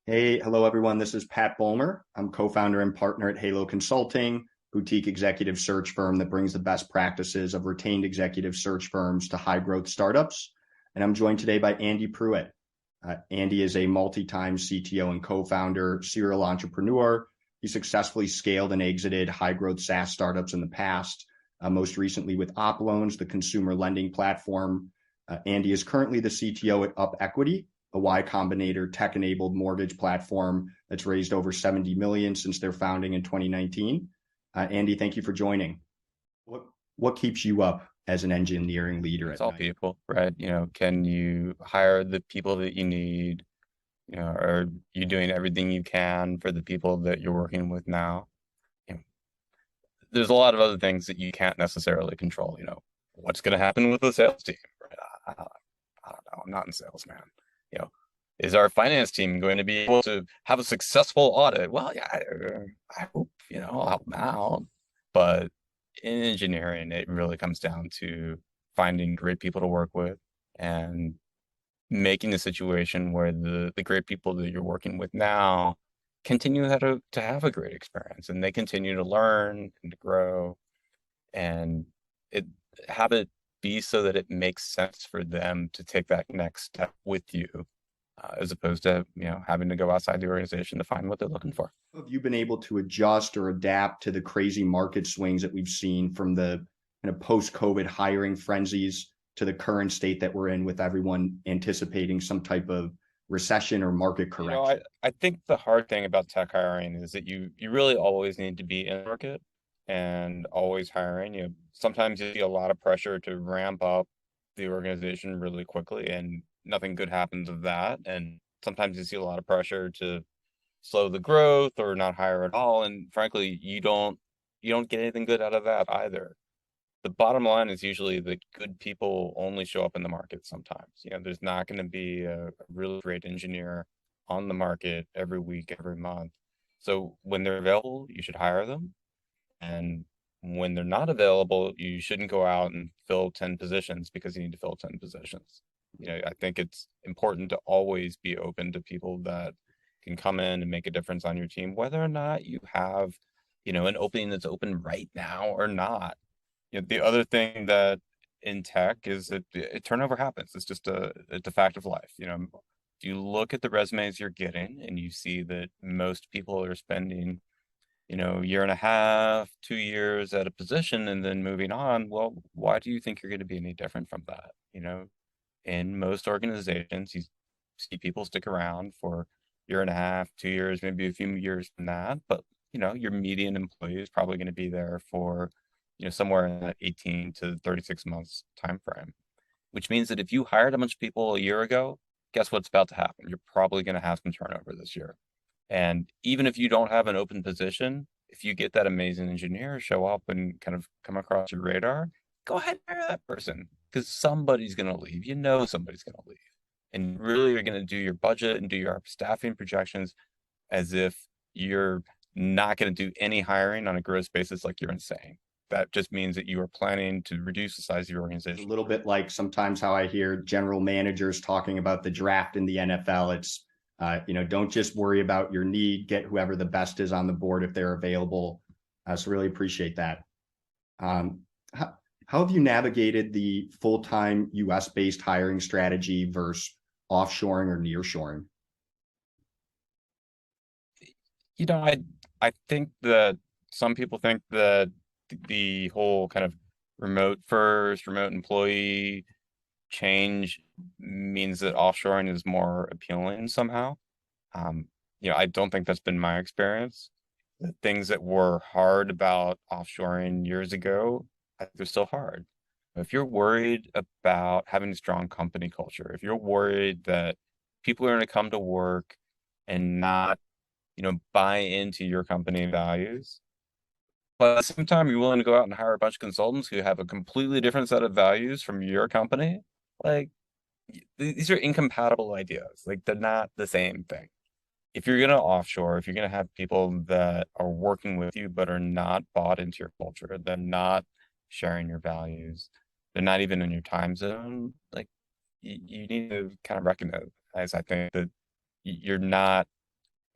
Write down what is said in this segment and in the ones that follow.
Hey, hello everyone. This is Pat Bulmer. I'm co-founder and partner at Halo Consulting, boutique executive search firm that brings the best practices of retained executive search firms to high growth startups. And I'm joined today by Andy Pruitt. Andy is a multi-time CTO and co-founder, serial entrepreneur. He successfully scaled and exited high growth SaaS startups in the past, most recently with OpLoans, the consumer lending platform. Andy is currently the CTO at UpEquity, a Y Combinator tech-enabled mortgage platform that's raised over 70 million since their founding in 2019. Andy, thank you for joining. What keeps you up as an engineering leader It's at all night? people, right? Can you hire the people that you need? Are you doing everything you can for the people that you're working with now? You know, there's a lot of other things that you can't necessarily control. What's going to happen with the sales team? Right? I don't know. I'm not in sales, man. You know, is our finance team going to be able to have a successful audit? Well, yeah, I hope, I'll help them out. But in engineering, it really comes down to finding great people to work with and making a situation where the great people that you're working with now continue to have a great experience and they continue to learn and to grow and it have it be so that it makes sense for them to take that next step with you, as opposed to having to go outside the organization to find what they're looking for. Have you been able to adjust or adapt to the crazy market swings that we've seen from the kind of post-COVID hiring frenzies to the current state that we're in with everyone anticipating some type of recession or market You know, I, correction? I think the hard thing about tech hiring is that you really always need to be in the market and always hiring. Sometimes you see a lot of pressure to ramp up the organization really quickly and nothing good happens of that. And sometimes you see a lot of pressure to slow the growth or not hire at all. And frankly, you don't get anything good out of that either. The bottom line is usually that good people only show up in the market sometimes. There's not going to be a really great engineer on the market every week, every month. So when they're available, you should hire them. And when they're not available, you shouldn't go out and fill 10 positions because you need to fill 10 positions. I think it's important to always be open to people that can come in and make a difference on your team, whether or not you have, an opening that's open right now or not. The other thing that in tech is that turnover happens. It's a fact of life. If you look at the resumes you're getting and you see that most people are spending, a year and a half, 2 years at a position and then moving on, well, why do you think you're going to be any different from that? In most organizations, you see people stick around for a year and a half, 2 years, maybe a few years from that, but your median employee is probably going to be there for somewhere in that 18 to 36 months time frame, which means that if you hired a bunch of people a year ago, guess what's about to happen? You're probably going to have some turnover this year. And even if you don't have an open position, if you get that amazing engineer show up and kind of come across your radar, go ahead and hire that person because somebody's going to leave. Somebody's going to leave. And really, you're going to do your budget and do your staffing projections as if you're not going to do any hiring on a gross basis like you're insane. That just means that you are planning to reduce the size of your A organization. little bit like sometimes how I hear general managers talking about the draft in the NFL. It's, don't just worry about your need, get whoever the best is on the board if they're available. So really appreciate that. Um, how have you navigated the full-time US-based hiring strategy versus offshoring or nearshoring? I think that some people think that the whole kind of remote first, remote employee change means that offshoring is more appealing somehow. Um, I don't think that's been my experience. The things that were hard about offshoring years ago, I think they're still hard. If you're worried about having a strong company culture, if you're worried that people are going to come to work and not, buy into your company values, but at the same time, you're willing to go out and hire a bunch of consultants who have a completely different set of values from your company, like these are incompatible ideas. Like they're not the same thing. If you're going to offshore, if you're going to have people that are working with you but are not bought into your culture, they're not sharing your values, they're not even in your time zone, like you need to kind of recognize, I think, that you're not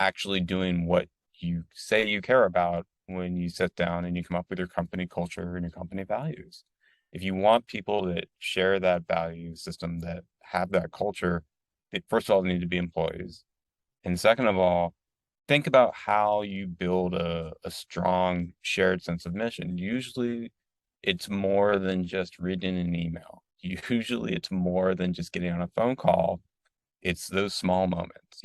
actually doing what you say you care about when you sit down and you come up with your company culture and your company values. If you want people that share that value system, that have that culture, they first of all need to be employees. And second of all, think about how you build a strong shared sense of mission. Usually it's more than just reading an email. Usually it's more than just getting on a phone call. It's those small moments.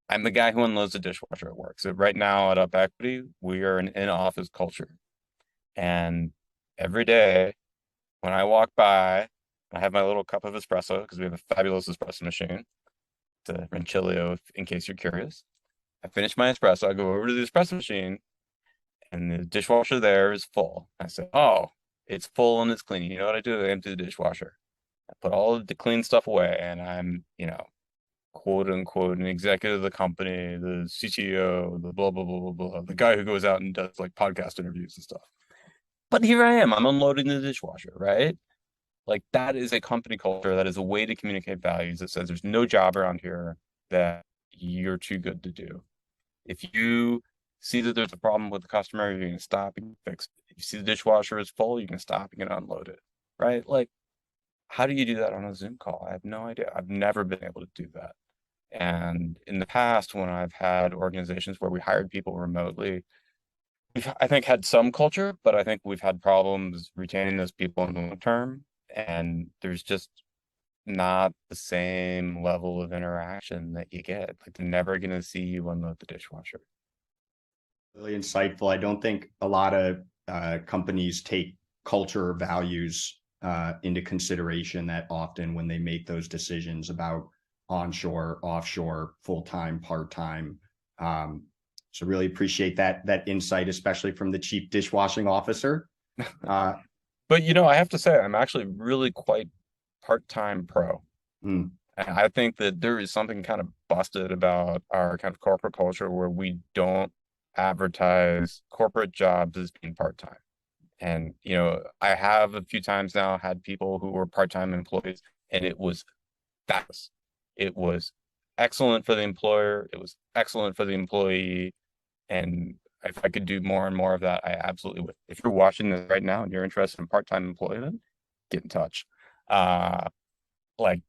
I'm the guy who unloads the dishwasher at work. So right now at UpEquity, we are an in-office culture. And every day when I walk by, I have my little cup of espresso because we have a fabulous espresso machine. It's a Rancilio, in case you're curious. I finish my espresso, I go over to the espresso machine, and the dishwasher there is full. I say, "Oh, it's full and it's clean." You know what I do? I empty the dishwasher. I put all of the clean stuff away, and I'm, quote unquote, an executive of the company, the CTO, the blah blah blah blah blah, the guy who goes out and does like podcast interviews and stuff. But here I am, I'm unloading the dishwasher, right? Like that is a company culture. That is a way to communicate values that says there's no job around here that you're too good to do. If you see that there's a problem with the customer, you're going to stop and fix it. If you see the dishwasher is full, you can stop and unload it, right? Like, how do you do that on a Zoom call? I have no idea. I've never been able to do that. And in the past, when I've had organizations where we hired people remotely, we've, I think, had some culture, but I think we've had problems retaining those people in the long term. And there's just not the same level of interaction that you get. Like they're never going to see you unload the dishwasher. Really insightful. I don't think a lot of companies take culture or values into consideration that often when they make those decisions about onshore, offshore, full-time, part-time. So really appreciate that insight, especially from the chief dishwashing officer. But I have to say, I'm actually really quite part-time pro. And I think that there is something kind of busted about our kind of corporate culture where we don't advertise corporate jobs as being part-time. And, I have a few times now had people who were part-time employees, and it was fabulous. It was excellent for the employer. It was excellent for the employee. And if I could do more and more of that, I absolutely would. If you're watching this right now and you're interested in part-time employment, get in touch. Like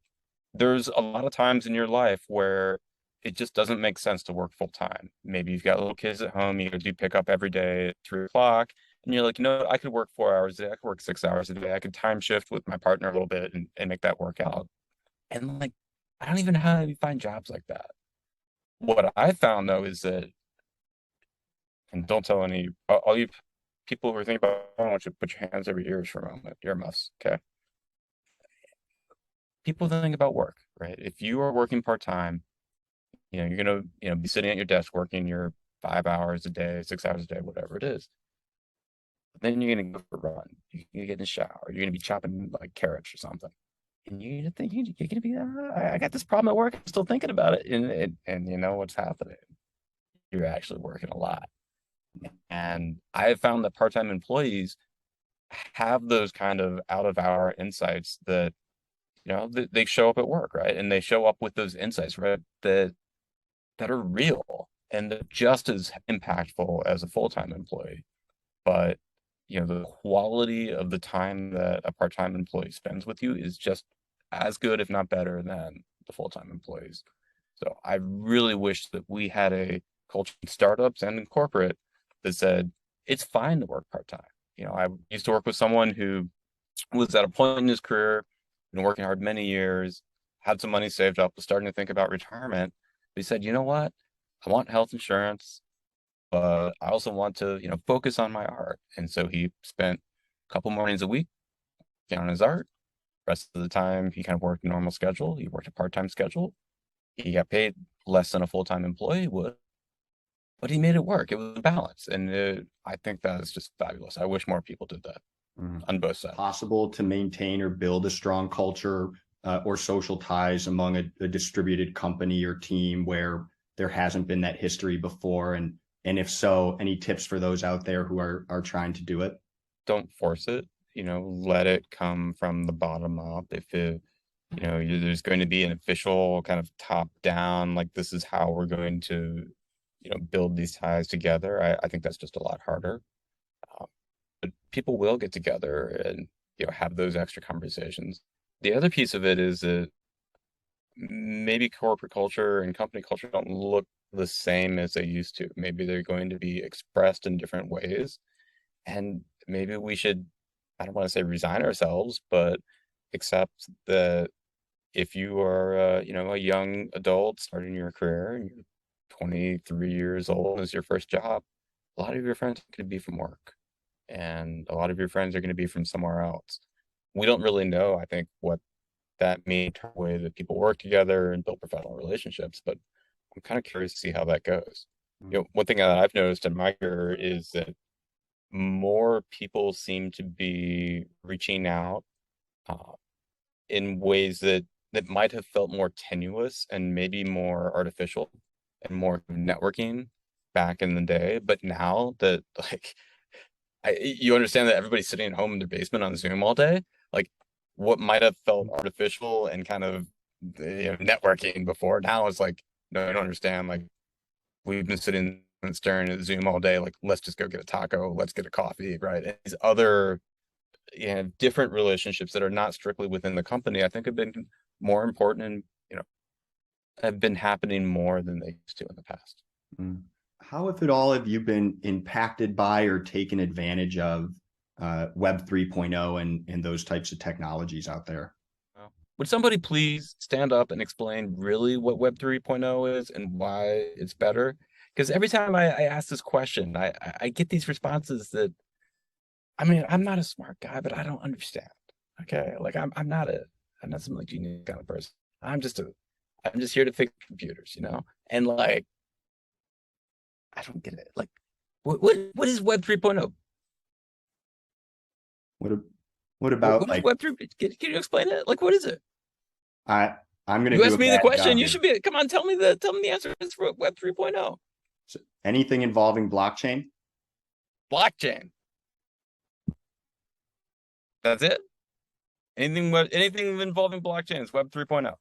there's a lot of times in your life where it just doesn't make sense to work full time. Maybe you've got little kids at home, you do pick up every day at 3 o'clock, and you're like, I could work 4 hours a day, I could work 6 hours a day, I could time shift with my partner a little bit and make that work out. And like, I don't even know how you find jobs like that. What I found though is that, and don't tell all you people who are thinking about, I want you to put your hands over your ears for a moment, earmuffs, okay? People think about work, right? If you are working part-time, you're gonna, be sitting at your desk working your 5 hours a day, 6 hours a day, whatever it is. But then you're gonna go for a run. You're gonna get in the shower. You're gonna be chopping like carrots or something. And you're gonna think you're gonna be, I got this problem at work. I'm still thinking about it. And you know what's happening? You're actually working a lot. And I have found that part-time employees have those kind of out-of-hour insights that, they show up at work, right? And they show up with those insights, right? That are real and they're just as impactful as a full-time employee. But, the quality of the time that a part-time employee spends with you is just as good, if not better, than the full-time employees. So I really wish that we had a culture in startups and in corporate that said it's fine to work part-time. I used to work with someone who was at a point in his career, been working hard many years, had some money saved up, was starting to think about retirement. But he said, you know what? I want health insurance, but I also want to, focus on my art. And so he spent a couple mornings a week working on his art. Rest of the time, he kind of worked a normal schedule. He worked a part-time schedule. He got paid less than a full-time employee would, but he made it work. It was a balance. And I think that is just fabulous. I wish more people did that on both sides. Possible to maintain or build a strong culture or social ties among a distributed company or team where there hasn't been that history before? And if so, any tips for those out there who are trying to do it? Don't force it. Let it come from the bottom up. There's going to be an official kind of top down, like this is how we're going to, build these ties together. I think that's just a lot harder. Um, but people will get together and, have those extra conversations. The other piece of it is that maybe corporate culture and company culture don't look the same as they used to. Maybe they're going to be expressed in different ways. And maybe we should, I don't want to say resign ourselves, but accept that if you are, a young adult starting your career and you're 23 years old as your first job, a lot of your friends are going to be from work and a lot of your friends are going to be from somewhere else. We don't really know, I think, what that means in the way that people work together and build professional relationships, but I'm kind of curious to see how that goes. One thing that I've noticed in my career is that more people seem to be reaching out uh, in ways that might have felt more tenuous and maybe more artificial and more networking back in the day. But now that you understand that everybody's sitting at home in their basement on Zoom all day, like what might have felt artificial and kind of networking before now is like, no, I don't understand. Like we've been sitting and staring at Zoom all day. Like let's just go get a taco, let's get a coffee, right? And these other different relationships that are not strictly within the company, I think have been more important and have been happening more than they used to in the past. How, if at all, have you been impacted by or taken advantage of Web 3.0 and those types of technologies out there? Would somebody please stand up and explain really what Web 3.0 is and why it's better? Because every time I ask this question, I get these responses that, I mean, I'm not a smart guy, but I don't understand. Okay, like I'm not some like genius kind of person. I'm just here to fix computers, And like I don't get it. Like what is Web 3.0? What about what is Web 3? Can you explain it? Like what is it? I'm going to You do asked a me the bad question. job You here. should be come on, tell me the answer is for Web 3.0. So anything involving blockchain? Blockchain. That's it. Anything involving blockchain is Web 3.0.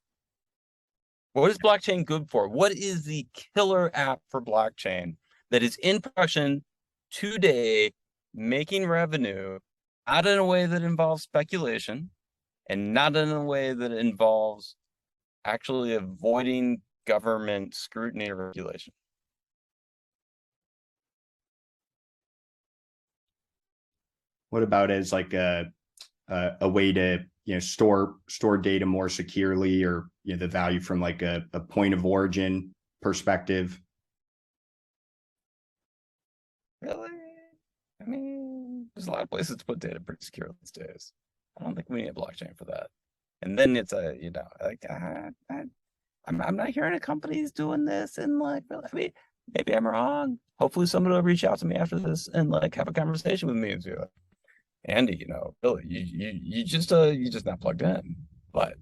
What is blockchain good for? What is the killer app for blockchain that is in production today, making revenue, not in a way that involves speculation and not in a way that involves actually avoiding government scrutiny or regulation? What about as like a way to store data more securely, or the value from like a point of origin perspective? Really? I mean, there's a lot of places to put data pretty secure these days. I don't think we need a blockchain for that. And then it's I'm not hearing of companies doing this and like, I mean, maybe I'm wrong. Hopefully somebody will reach out to me after this and like have a conversation with me and say, like, Andy, Billy, you just not plugged in. But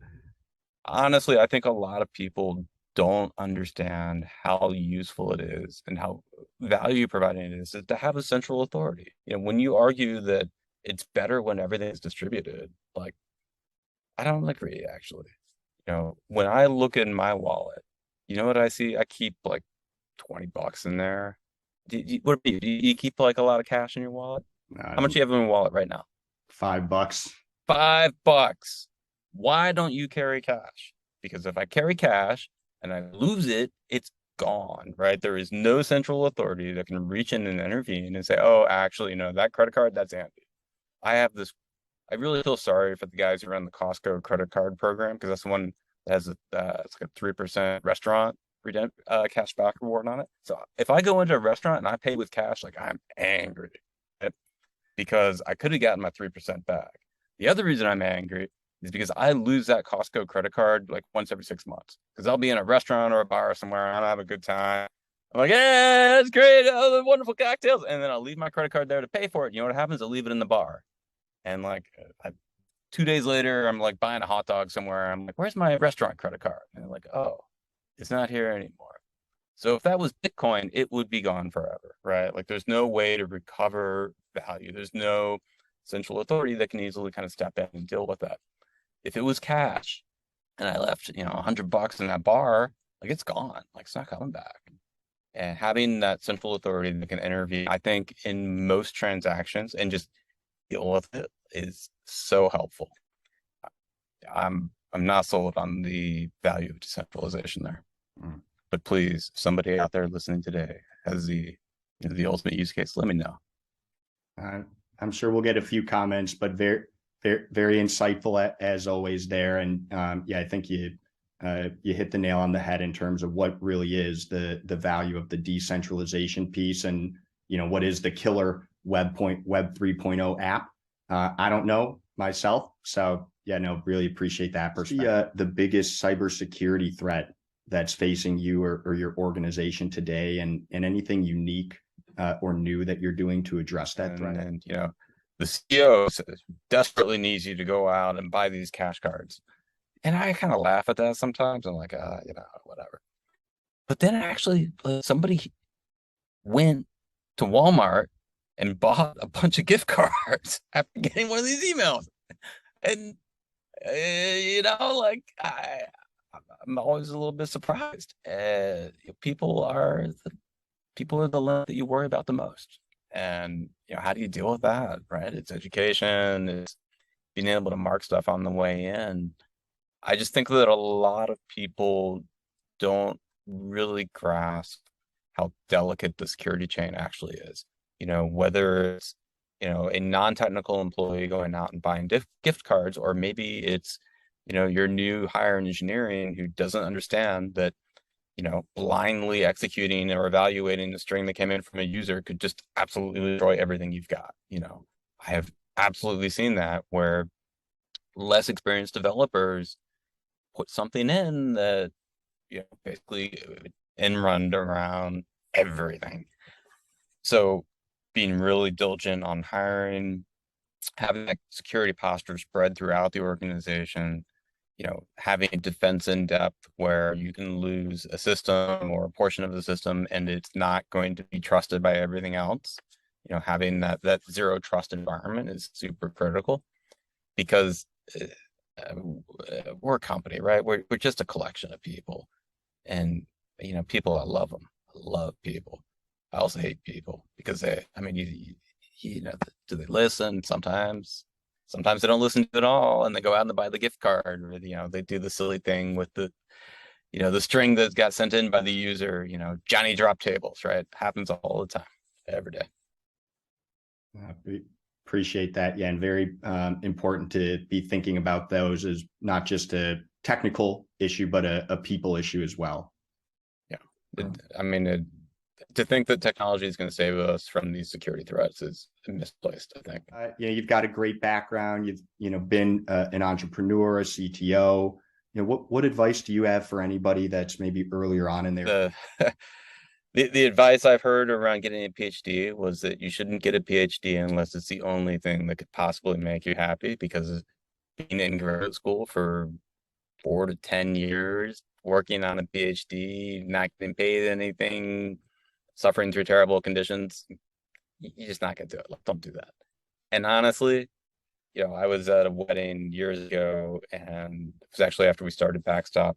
honestly, I think a lot of people don't understand how useful it is and how value providing it is to have a central authority. When you argue that it's better when everything is distributed, like I don't agree actually. When I look in my wallet, you know what I see? I keep like $20 in there. What do you, do you keep like a lot of cash in your wallet? How much do you have in your wallet right now? $5. $5. Why don't you carry cash? Because if I carry cash and I lose it, it's gone, right? There is no central authority that can reach in and intervene and say, oh, actually, that credit card, that's Andy. I have this. I really feel sorry for the guys who run the Costco credit card program because that's the one that has it's like a 3% restaurant cash back reward on it. So if I go into a restaurant and I pay with cash, like I'm angry, right? Because I could have gotten my 3% back. The other reason I'm angry is because I lose that Costco credit card like once every 6 months because I'll be in a restaurant or a bar somewhere and I'll have a good time. I'm like, yeah, that's great. Oh, the wonderful cocktails. And then I'll leave my credit card there to pay for it. You know what happens? I'll leave it in the bar. And like 2 days later, I'm like buying a hot dog somewhere. I'm like, where's my restaurant credit card? And they're like, oh, it's not here anymore. So if that was Bitcoin, it would be gone forever, right? Like there's no way to recover value. There's no central authority that can easily kind of step in and deal with that. If it was cash, and I left, $100 in that bar, like it's gone, like it's not coming back. And having that central authority that can intervene, I think, in most transactions and just deal with it is so helpful. I'm not sold on the value of decentralization there. Mm. But please, if somebody out there listening today has the ultimate use case, let me know. I'm sure we'll get a few comments, but very, very, very insightful as always there. And yeah, I think you hit the nail on the head in terms of what really is the value of the decentralization piece, and what is the killer Web 3.0 app. I don't know myself, so yeah, no, really appreciate that perspective. The biggest cybersecurity threat that's facing you or your organization today, and anything unique or new that you're doing to address that threat? And the CEO desperately needs you to go out and buy these cash cards. And I kind of laugh at that sometimes. I'm like, whatever. But then actually, somebody went to Walmart and bought a bunch of gift cards after getting one of these emails. And, like, I'm always a little bit surprised. People are the limit that you worry about the most. And, how do you deal with that, right? It's education, it's being able to mark stuff on the way in. I just think that a lot of people don't really grasp how delicate the security chain actually is. Whether it's, a non-technical employee going out and buying gift cards, or maybe it's, your new hire in engineering who doesn't understand that, blindly executing or evaluating the string that came in from a user could just absolutely destroy everything you've got. I have absolutely seen that where less experienced developers put something in that, basically end run around everything. So being really diligent on hiring, having that security posture spread throughout the organization, having a defense in depth where you can lose a system or a portion of the system and it's not going to be trusted by everything else. Having that zero trust environment is super critical, because we're a company, right? We're just a collection of people, and people, I love them. I love people. I also hate people because do they listen? Sometimes they don't listen at all, and they go out and they buy the gift card, or they do the silly thing with the string that got sent in by the user. Johnny drop tables, right? Happens all the time, every day. We appreciate that. Yeah, and very important to be thinking about those as not just a technical issue, but a people issue as well. Yeah, to think that technology is going to save us from these security threats is misplaced, I think. You've got a great background. You've been an entrepreneur, a CTO. What advice do you have for anybody that's maybe earlier on in their the advice I've heard around getting a PhD was that you shouldn't get a PhD unless it's the only thing that could possibly make you happy, because being in graduate school for 4 to 10 years, working on a PhD, not getting paid anything, suffering through terrible conditions, you're just not gonna do it. Don't do that. And honestly, I was at a wedding years ago, and it was actually after we started Backstop,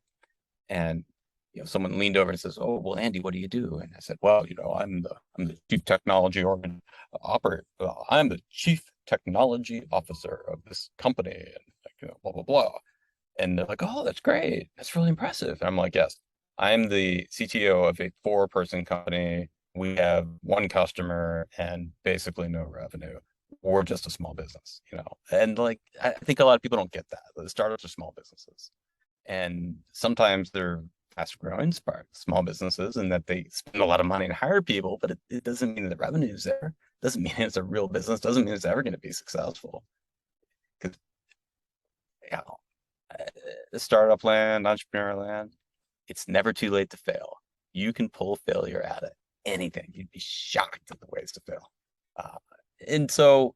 and someone leaned over and says, "Oh, well, Andy, what do you do?" And I said, "Well, I'm the chief technology operator. I'm the chief technology officer of this company, and blah blah blah." And they're like, "Oh, that's great. That's really impressive." And I'm like, "Yes, I'm the CTO of a 4-person company. We have 1 customer and basically no revenue. We're just a small business, And I think a lot of people don't get that. The startups are small businesses, and sometimes they're fast growing small businesses, and that they spend a lot of money to hire people, but it doesn't mean that the revenue is there. Doesn't mean it's a real business. Doesn't mean it's ever going to be successful. Because startup land, entrepreneur land, it's never too late to fail. You can pull failure out of anything. You'd be shocked at the ways to fail. And so,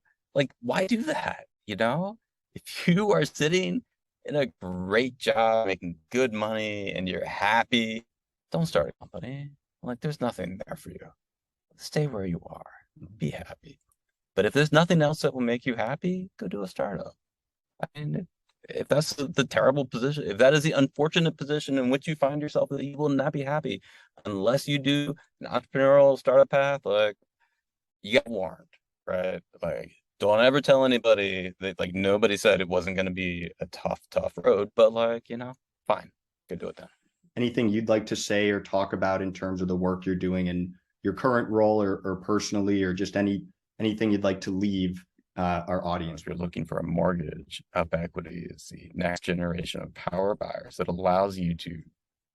why do that? If you are sitting in a great job, making good money, and you're happy, don't start a company. There's nothing there for you. Stay where you are. Be happy. But if there's nothing else that will make you happy, go do a startup. if that's the terrible position, if that is the unfortunate position in which you find yourself, that you will not be happy unless you do an entrepreneurial startup path, like you get warned, right? Like, don't ever tell anybody that, like, nobody said it wasn't going to be a tough road, but like, fine, go do it then. Anything you'd like to say or talk about in terms of the work you're doing in your current role or personally, or just anything you'd like to leave our audience If you're with? looking for a mortgage, UpEquity is the next generation of power buyers that allows you to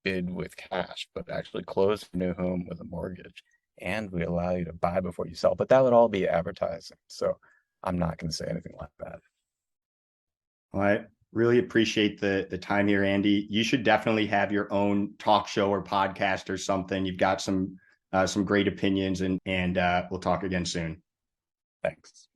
bid with cash, but actually close your new home with a mortgage. And we allow you to buy before you sell, but that would all be advertising. So I'm not going to say anything like that. Well, I really appreciate the time here, Andy. You should definitely have your own talk show or podcast or something. You've got some great opinions, and we'll talk again soon. Thanks.